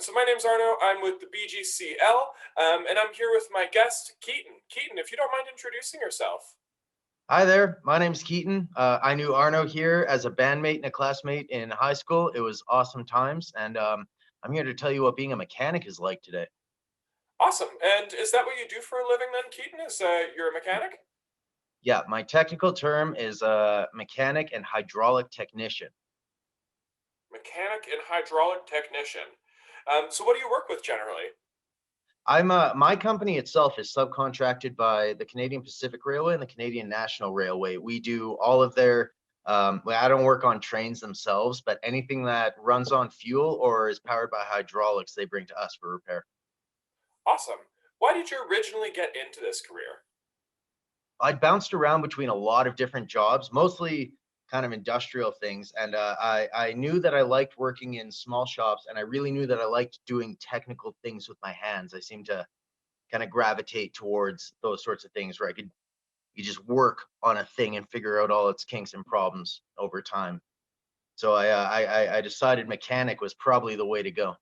So my name's Arno. I'm with the BGCL, and I'm here with my guest, Keaton. Keaton, if you don't mind introducing yourself. Hi there, my name's Keaton. I knew Arno here as a bandmate and a classmate in high school. It was awesome times, and I'm here to tell you what being a mechanic is like today. Awesome. And is that what you do for a living then, Keaton? You're a mechanic? Yeah, my technical term is mechanic and hydraulic technician. Mechanic and hydraulic technician. So what do you work with generally? My company itself is subcontracted by the Canadian Pacific Railway and the Canadian National Railway. We do all of their, well, I don't work on trains themselves, but anything that runs on fuel or is powered by hydraulics, they bring to us for repair. Awesome. Why did you originally get into this career? I bounced around between a lot of different jobs, mostly kind of industrial things. And I knew that I liked working in small shops, and I really knew that I liked doing technical things with my hands. I seem to kind of gravitate towards those sorts of things where you just work on a thing and figure out all its kinks and problems over time. So I decided mechanic was probably the way to go.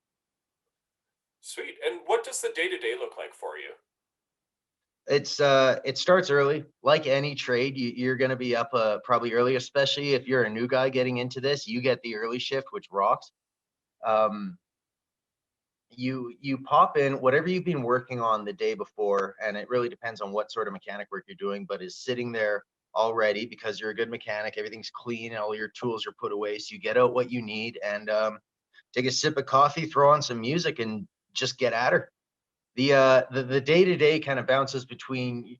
Sweet. And what does the day-to-day look like for you? It starts early, like any trade. You're going to be up probably early, especially if you're a new guy getting into this. You get the early shift, which rocks. um you pop in whatever you've been working on the day before, and it really depends on what sort of mechanic work you're doing, but is sitting there already because you're a good mechanic. Everything's clean and all your tools are put away, so you get out what you need and take a sip of coffee, throw on some music, and just get at her. The day-to-day kind of bounces between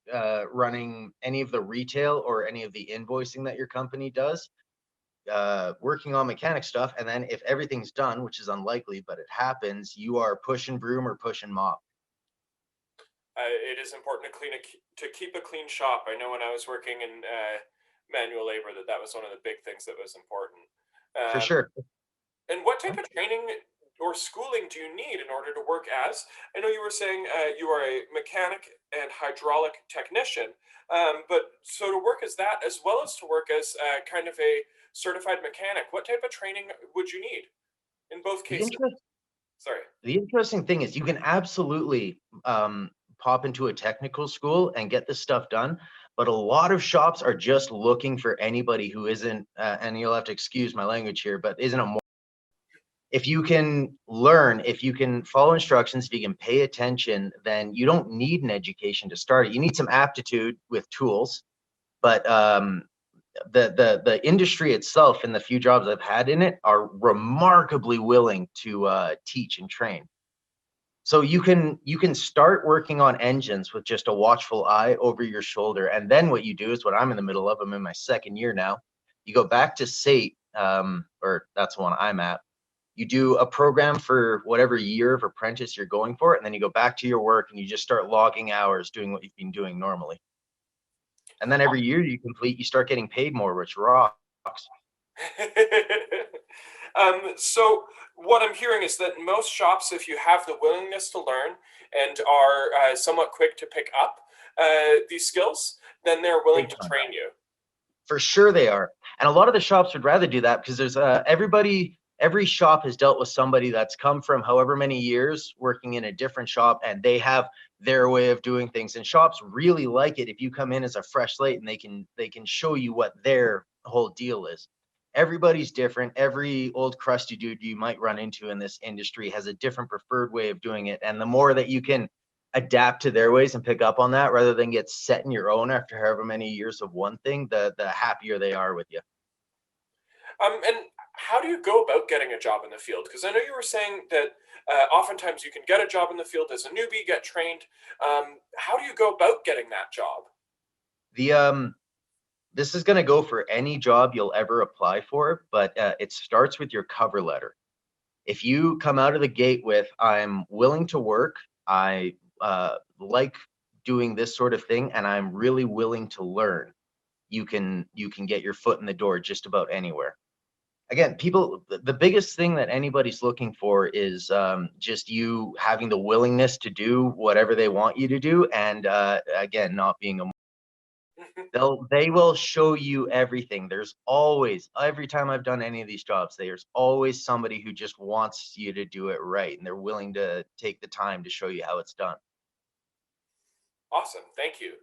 running any of the retail or any of the invoicing that your company does, working on mechanic stuff, and then if everything's done, which is unlikely but it happens, you are pushing broom or pushing mop. It is important to keep a clean shop. I know when I was working in manual labor that was one of the big things that was important. For Um, sure. and what type of training or schooling do you need in order to work as? I know you were saying you are a mechanic and hydraulic technician, but so to work as that as well as to work as kind of a certified mechanic, what type of training would you need in both the cases? interest Sorry. the interesting thing is you can absolutely pop into a technical school and get this stuff done, but a lot of shops are just looking for anybody who isn't and you'll have to excuse my language here, but isn't a, if you can learn, if you can follow instructions, if you can pay attention, then you don't need an education to start it. You need some aptitude with tools, but the industry itself and the few jobs I've had in it are remarkably willing to teach and train. So you can start working on engines with just a watchful eye over your shoulder, and then what you do is what I'm in the middle of. I'm in my second year now. You go back to SATE, or that's the one I'm at. You do a program for whatever year of apprentice you're going for, and then you go back to your work and you just start logging hours doing what you've been doing normally. And then every year you complete, you start getting paid more, which rocks. So what I'm hearing is that most shops, if you have the willingness to learn and are somewhat quick to pick up these skills, then they're willing Big to time. train you. For sure they are. And a lot of the shops would rather do that because there's every shop has dealt with somebody that's come from however many years working in a different shop, and they have their way of doing things. And shops really like it if you come in as a fresh slate and they can show you what their whole deal is. Everybody's different. Every old crusty dude you might run into in this industry has a different preferred way of doing it. And the more that you can adapt to their ways and pick up on that rather than get set in your own after however many years of one thing, the happier they are with you. And how do you go about getting a job in the field? Because I know you were saying that oftentimes you can get a job in the field as a newbie, get trained. How do you go about getting that job? The This is going to go for any job you'll ever apply for, but it starts with your cover letter. If you come out of the gate with "I'm willing to work, I like doing this sort of thing, and I'm really willing to learn," you can get your foot in the door just about anywhere. Again, people, the biggest thing that anybody's looking for is just you having the willingness to do whatever they want you to do, and again, not being a They will show you everything. There's always, every time I've done any of these jobs, there's always somebody who just wants you to do it right, and they're willing to take the time to show you how it's done. Awesome, thank you.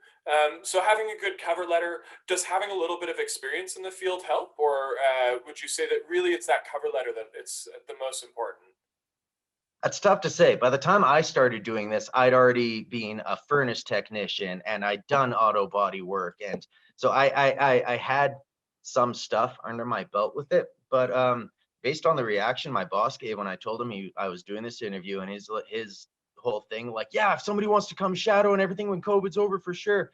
So having a good cover letter, does having a little bit of experience in the field help, or would you say that really it's that cover letter that it's the most important? That's tough to say. By the time I started doing this, I'd already been a furnace technician and I'd done auto body work, and so I had some stuff under my belt with it. But based on the reaction my boss gave when I told him I was doing this interview, and his whole thing, like, yeah, if somebody wants to come shadow and everything when COVID's over, for sure.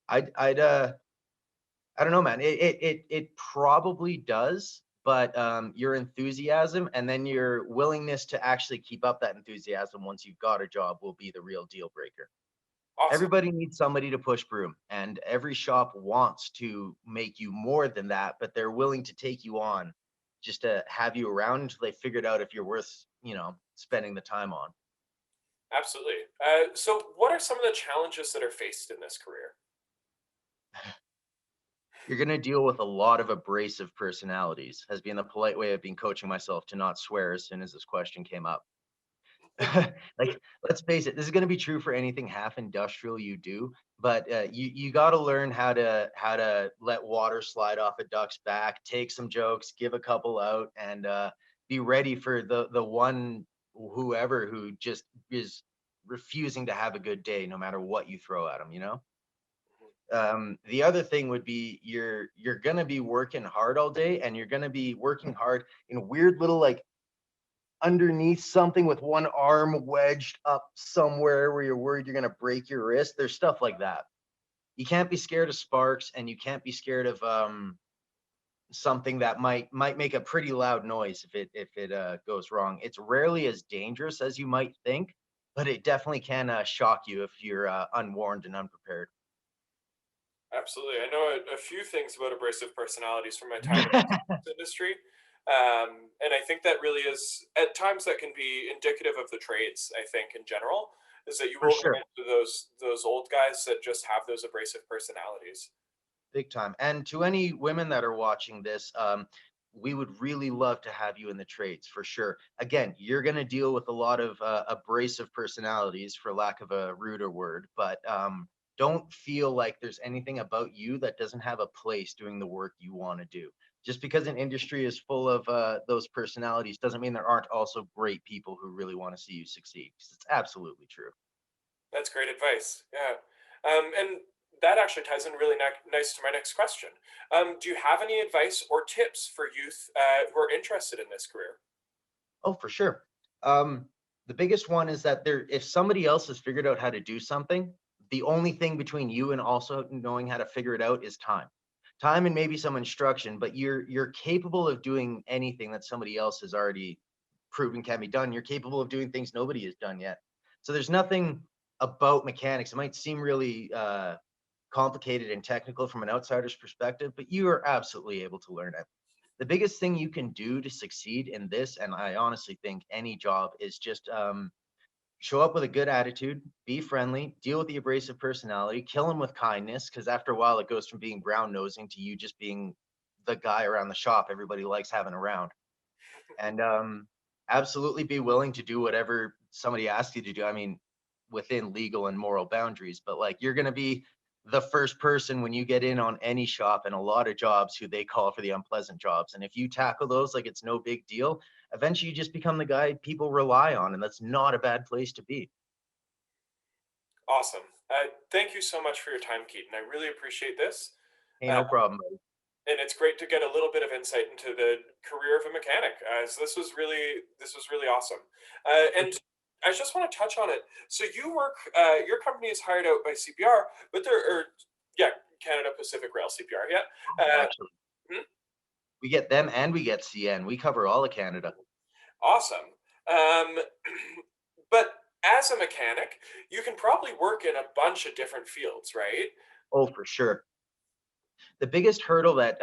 I'd I don't know, man. It probably does, but your enthusiasm and then your willingness to actually keep up that enthusiasm once you've got a job will be the real deal breaker. Awesome. Everybody needs somebody to push broom, and every shop wants to make you more than that, but they're willing to take you on just to have you around until they figured out if you're worth, spending the time on. Absolutely. So what are some of the challenges that are faced in this career? You're going to deal with a lot of abrasive personalities, has been the polite way of been coaching myself to not swear as soon as this question came up. Like, let's face it, this is going to be true for anything half industrial you do, but you got to learn how to let water slide off a duck's back, take some jokes, give a couple out, and be ready for the one whoever who just is refusing to have a good day no matter what you throw at them, the other thing would be you're going to be working hard all day, and you're going to be working hard in weird little, like, underneath something with one arm wedged up somewhere where you're worried you're going to break your wrist. There's stuff like that. You can't be scared of sparks, and you can't be scared of something that might make a pretty loud noise if it goes wrong. It's rarely as dangerous as you might think, but it definitely can shock you if you're unwarned and unprepared. Absolutely. I know a few things about abrasive personalities from my time in the industry. And I think that really is, at times, that can be indicative of the trades, I think, in general, is that you For will sure. run into those old guys that just have those abrasive personalities. Big time. And to any women that are watching this, we would really love to have you in the trades for sure. Again, you're going to deal with a lot of abrasive personalities, for lack of a ruder word, but don't feel like there's anything about you that doesn't have a place doing the work you want to do. Just because an industry is full of those personalities doesn't mean there aren't also great people who really want to see you succeed. 'Cause it's absolutely true. That's great advice. Yeah. And that actually ties in really nice to my next question. Do you have any advice or tips for youth who are interested in this career? Oh, for sure. Um, the biggest one is that if somebody else has figured out how to do something, the only thing between you and also knowing how to figure it out is time. Time and maybe some instruction, but you're capable of doing anything that somebody else has already proven can be done. You're capable of doing things nobody has done yet. So there's nothing about mechanics. It might seem really complicated and technical from an outsider's perspective, but you are absolutely able to learn it. The biggest thing you can do to succeed in this, and I honestly think any job, is just show up with a good attitude, be friendly, deal with the abrasive personality, kill them with kindness, because after a while it goes from being brown nosing to you just being the guy around the shop everybody likes having around. And absolutely be willing to do whatever somebody asks you to do. I mean, within legal and moral boundaries, but like, you're going to be the first person when you get in on any shop and a lot of jobs who they call for the unpleasant jobs. And if you tackle those like it's no big deal, eventually you just become the guy people rely on. And that's not a bad place to be. Awesome. Thank you so much for your time, Keaton. I really appreciate this. Hey, Uh, no problem, buddy. and it's great to get a little bit of insight into the career of a mechanic. So this was really awesome. For And I just want to touch on it. So you work, your company is hired out by CPR, but yeah, Canada Pacific Rail CPR. Yeah. sure. Uh, Actually, hmm, we get them and we get CN. We cover all of Canada. awesome. Um, but as a mechanic, you can probably work in a bunch of different fields, right? Oh, for sure. The biggest hurdle that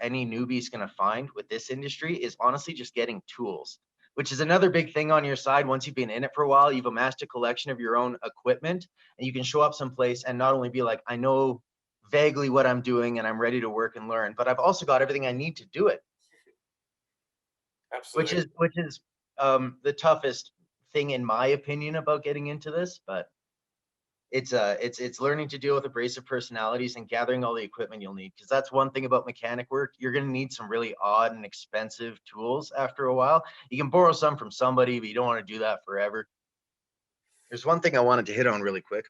any newbie is going to find with this industry is honestly just getting tools, which is another big thing on your side. Once you've been in it for a while, you've amassed a collection of your own equipment, and you can show up someplace and not only be like, I know vaguely what I'm doing and I'm ready to work and learn, but I've also got everything I need to do it, which Absolutely. is the toughest thing in my opinion about getting into this. But it's learning to deal with abrasive personalities and gathering all the equipment you'll need, because that's one thing about mechanic work. You're going to need some really odd and expensive tools after a while. You can borrow some from somebody, but you don't want to do that forever. There's one thing I wanted to hit on really quick,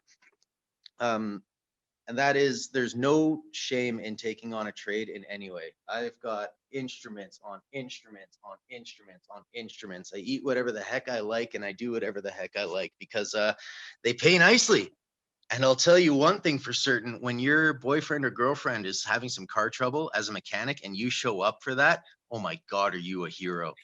and that is there's no shame in taking on a trade in any way. I've got instruments on instruments on instruments on instruments. I eat whatever the heck I like and I do whatever the heck I like, because they pay nicely. And I'll tell you one thing for certain: when your boyfriend or girlfriend is having some car trouble as a mechanic and you show up for that, oh my God, are you a hero?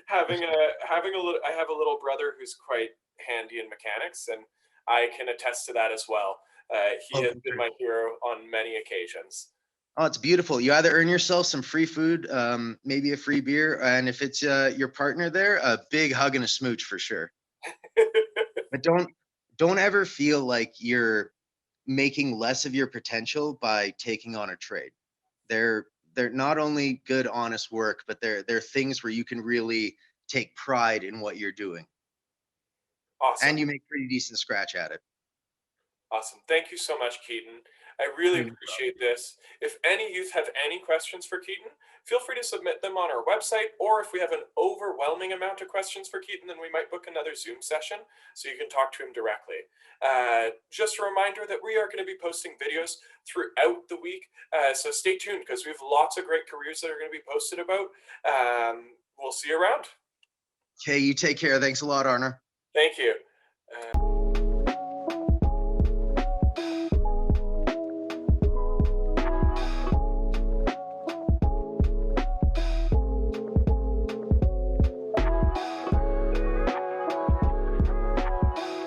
Having a little, I have a little brother who's quite handy in mechanics, and I can attest to that as well. He Oh, has for been sure. my hero on many occasions. Oh, it's beautiful. You either earn yourself some free food, maybe a free beer, and if it's your partner there, a big hug and a smooch for sure. But don't ever feel like you're making less of your potential by taking on a trade. They're they're not only good, honest work, but they're things where you can really take pride in what you're doing, Awesome. and you make pretty decent scratch at it. Awesome. Thank you so much, Keaton. I really No problem. appreciate this. If any youth have any questions for Keaton, feel free to submit them on our website, or if we have an overwhelming amount of questions for Keaton, then we might book another Zoom session so you can talk to him directly. Just a reminder that we are going to be posting videos throughout the week, so stay tuned because we have lots of great careers that are going to be posted about. We'll see you around. Okay, you take care. Thanks a lot, Arner. Thank you.